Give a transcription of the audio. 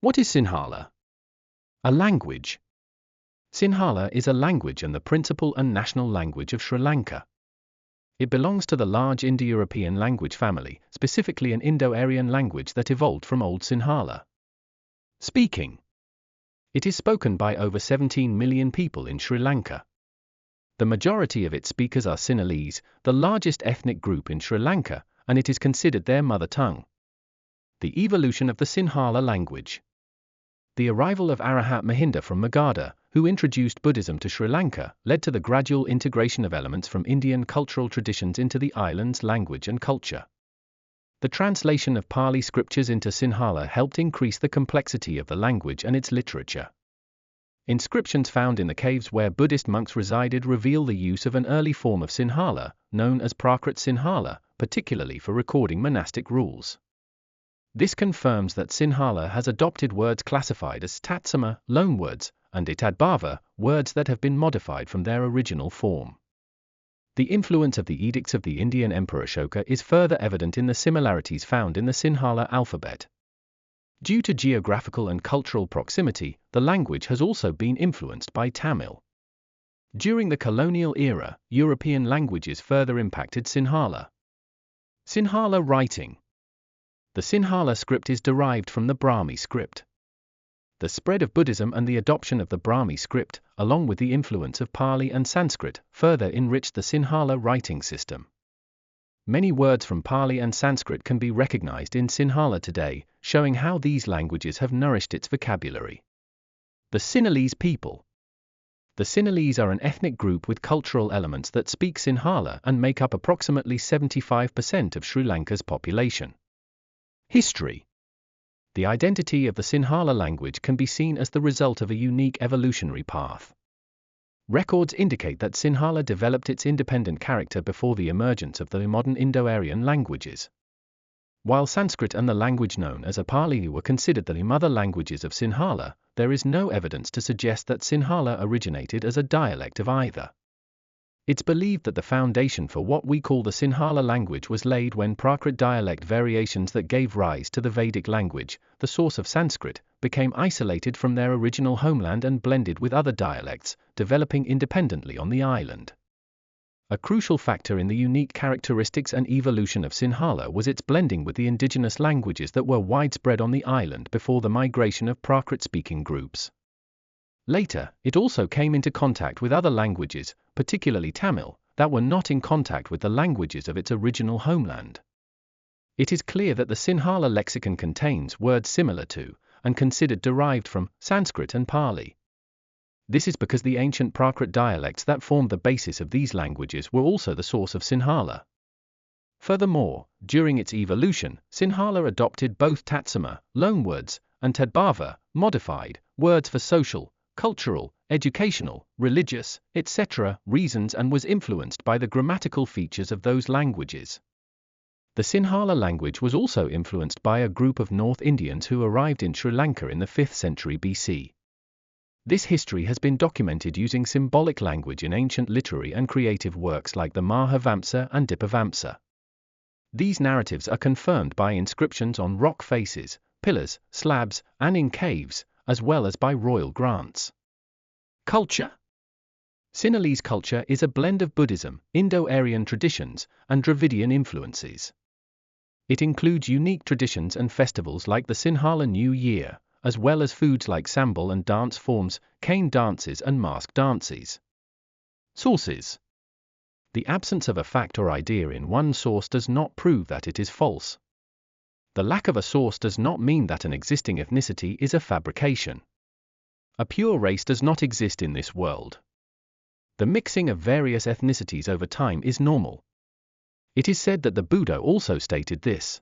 What is Sinhala? A language. Sinhala is a language and the principal and national language of Sri Lanka. It belongs to the large Indo-European language family, specifically an Indo-Aryan language that evolved from Old Sinhala. Speaking. It is spoken by over 17 million people in Sri Lanka. The majority of its speakers are Sinhalese, the largest ethnic group in Sri Lanka, and it is considered their mother tongue. The evolution of the Sinhala language. The arrival of Arahat Mahinda from Magadha, who introduced Buddhism to Sri Lanka, led to the gradual integration of elements from Indian cultural traditions into the island's language and culture. The translation of Pali scriptures into Sinhala helped increase the complexity of the language and its literature. Inscriptions found in the caves where Buddhist monks resided reveal the use of an early form of Sinhala, known as Prakrit Sinhala, particularly for recording monastic rules. This confirms that Sinhala has adopted words classified as tatsama, loanwords, and itadbhava, words that have been modified from their original form. The influence of the edicts of the Indian Emperor Ashoka is further evident in the similarities found in the Sinhala alphabet. Due to geographical and cultural proximity, the language has also been influenced by Tamil. During the colonial era, European languages further impacted Sinhala. Sinhala writing. The Sinhala script is derived from the Brahmi script. The spread of Buddhism and the adoption of the Brahmi script, along with the influence of Pali and Sanskrit, further enriched the Sinhala writing system. Many words from Pali and Sanskrit can be recognized in Sinhala today, showing how these languages have nourished its vocabulary. The Sinhalese people. The Sinhalese are an ethnic group with cultural elements that speak Sinhala and make up approximately 75% of Sri Lanka's population. History. The identity of the Sinhala language can be seen as the result of a unique evolutionary path. Records indicate that Sinhala developed its independent character before the emergence of the modern Indo-Aryan languages. While Sanskrit and the language known as Pali were considered the mother languages of Sinhala, there is no evidence to suggest that Sinhala originated as a dialect of either. It's believed that the foundation for what we call the Sinhala language was laid when Prakrit dialect variations that gave rise to the Vedic language, the source of Sanskrit, became isolated from their original homeland and blended with other dialects, developing independently on the island. A crucial factor in the unique characteristics and evolution of Sinhala was its blending with the indigenous languages that were widespread on the island before the migration of Prakrit-speaking groups. Later, it also came into contact with other languages, particularly Tamil, that were not in contact with the languages of its original homeland. It is clear that the Sinhala lexicon contains words similar to, and considered derived from, Sanskrit and Pali. This is because the ancient Prakrit dialects that formed the basis of these languages were also the source of Sinhala. Furthermore, during its evolution, Sinhala adopted both tatsama, loanwords, and tadbhava, modified, words for social, cultural, educational, religious, etc. reasons and was influenced by the grammatical features of those languages. The Sinhala language was also influenced by a group of North Indians who arrived in Sri Lanka in the 5th century BC. This history has been documented using symbolic language in ancient literary and creative works like the Mahavamsa and Dipavamsa. These narratives are confirmed by inscriptions on rock faces, pillars, slabs, and in caves, as well as by royal grants. Culture. Sinhalese culture is a blend of Buddhism, Indo-Aryan traditions, and Dravidian influences. It includes unique traditions and festivals like the Sinhala New Year, as well as foods like sambal and dance forms, cane dances and mask dances. Sources. The absence of a fact or idea in one source does not prove that it is false. The lack of a source does not mean that an existing ethnicity is a fabrication. A pure race does not exist in this world. The mixing of various ethnicities over time is normal. It is said that the Buddha also stated this.